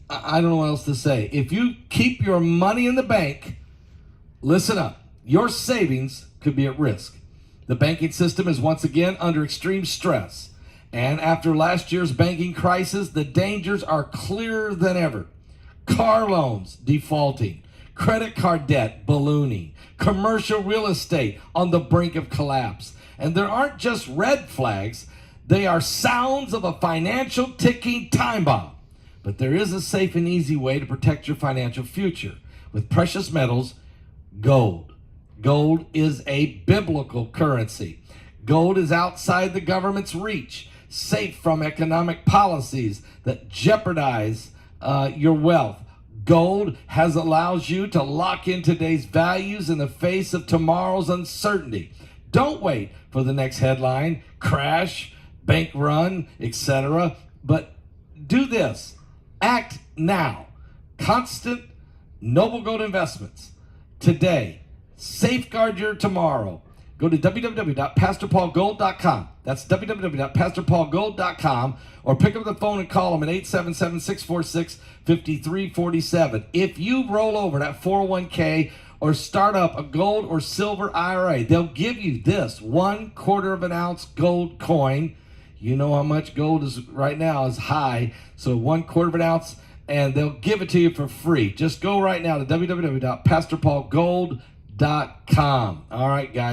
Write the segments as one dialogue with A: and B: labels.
A: I don't know what else to say. If you keep your money in the bank, listen up. Your savings could be at risk. The banking system is once again under extreme stress. And after last year's banking crisis, the dangers are clearer than ever. Car loans defaulting, credit card debt ballooning, commercial real estate on the brink of collapse. And there aren't just red flags, they are sounds of a financial ticking time bomb. But there is a safe and easy way to protect your financial future with precious metals. Gold. Gold is a biblical currency. Gold is outside the government's reach, safe from economic policies that jeopardize your wealth. Gold allows you to lock in today's values in the face of tomorrow's uncertainty. Don't wait for the next headline, crash, bank run, etc. But do this. Act now. Constant Noble Gold Investments. Today. Safeguard your tomorrow. Go to www.pastorpaulgold.com. That's www.pastorpaulgold.com, or pick up the phone and call them at 877-646-5347. If you roll over that 401k or start up a gold or silver IRA, they'll give you this 1/4 of an ounce gold coin. You know how much gold is right now is high, so 1/4 of an ounce, and they'll give it to you for free. Just go right now to www.pastorpaulgold.com. All right, guys.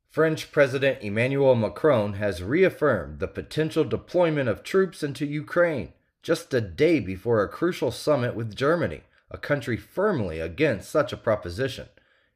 B: French President Emmanuel Macron has reaffirmed the potential deployment of troops into Ukraine just a day before a crucial summit with Germany, a country firmly against such a proposition.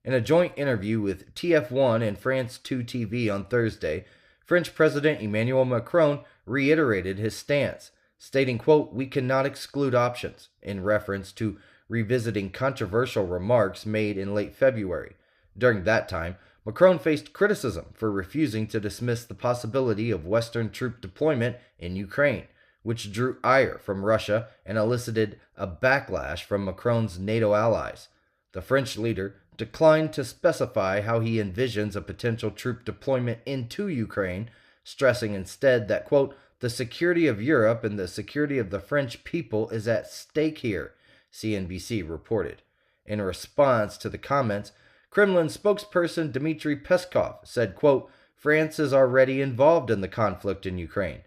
B: In a joint interview with TF1 and France 2 TV on Thursday, French President Emmanuel Macron reiterated his stance, stating, quote, "We cannot exclude options," in reference to revisiting controversial remarks made in late February. During that time, Macron faced criticism for refusing to dismiss the possibility of Western troop deployment in Ukraine, which drew ire from Russia and elicited a backlash from Macron's NATO allies. The French leader declined to specify how he envisions a potential troop deployment into Ukraine, stressing instead that, quote, "The security of Europe and the security of the French people is at stake here," CNBC reported. In response to the comments, Kremlin spokesperson Dmitry Peskov said, quote, "France is already involved in the conflict in Ukraine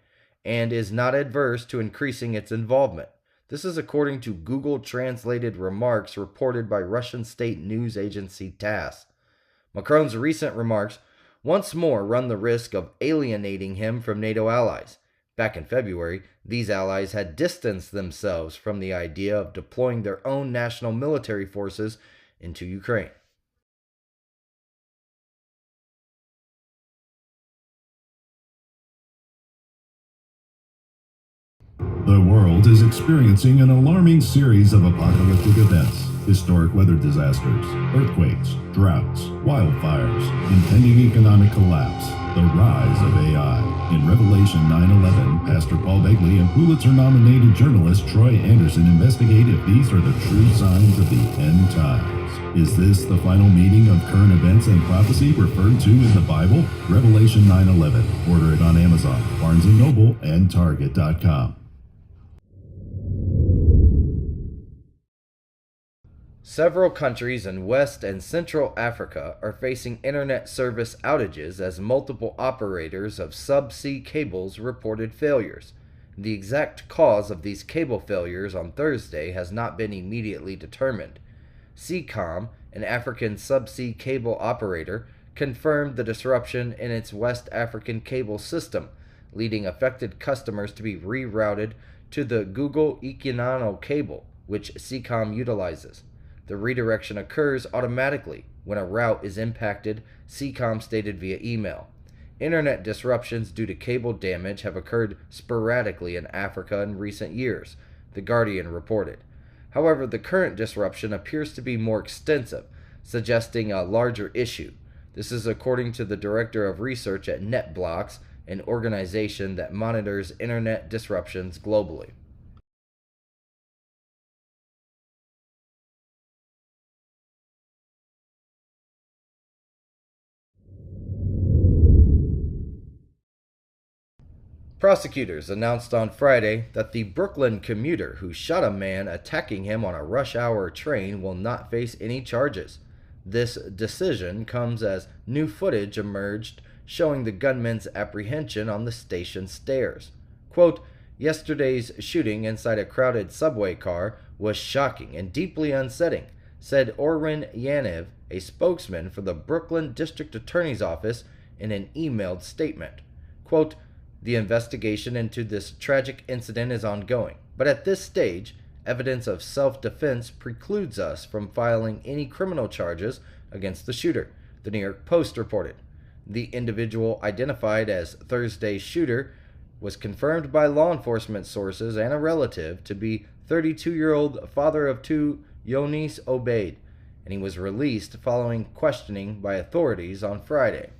B: and is not adverse to increasing its involvement." This is according to Google-translated remarks reported by Russian state news agency TASS. Macron's recent remarks once more run the risk of alienating him from NATO allies. Back in February, these allies had distanced themselves from the idea of deploying their own national military forces into Ukraine.
C: The world is experiencing an alarming series of apocalyptic events, historic weather disasters, earthquakes, droughts, wildfires, impending economic collapse, the rise of AI. In Revelation 9/11, Pastor Paul Begley and Pulitzer-nominated journalist Troy Anderson investigate if these are the true signs of the end times. Is this the final meeting of current events and prophecy referred to in the Bible? Revelation 9/11. Order it on Amazon, Barnes & Noble, and Target.com.
B: Several countries in West and Central Africa are facing internet service outages as multiple operators of subsea cables reported failures. The exact cause of these cable failures on Thursday has not been immediately determined. Seacom, an African subsea cable operator, confirmed the disruption in its West African cable system, leading affected customers to be rerouted to the Google Equiano cable, which Seacom utilizes. The redirection occurs automatically when a route is impacted, Seacom stated via email. Internet disruptions due to cable damage have occurred sporadically in Africa in recent years, The Guardian reported. However, the current disruption appears to be more extensive, suggesting a larger issue. This is according to the director of research at NetBlocks, an organization that monitors internet disruptions globally. Prosecutors announced on Friday that the Brooklyn commuter who shot a man attacking him on a rush-hour train will not face any charges. This decision comes as new footage emerged showing the gunman's apprehension on the station stairs. Quote, "Yesterday's shooting inside a crowded subway car was shocking and deeply unsettling," said Orrin Yaniv, a spokesman for the Brooklyn District Attorney's Office, in an emailed statement. Quote, "The investigation into this tragic incident is ongoing, but at this stage, evidence of self-defense precludes us from filing any criminal charges against the shooter," the New York Post reported. The individual identified as Thursday's shooter was confirmed by law enforcement sources and a relative to be 32-year-old father of two Yonis Obeid, and he was released following questioning by authorities on Friday.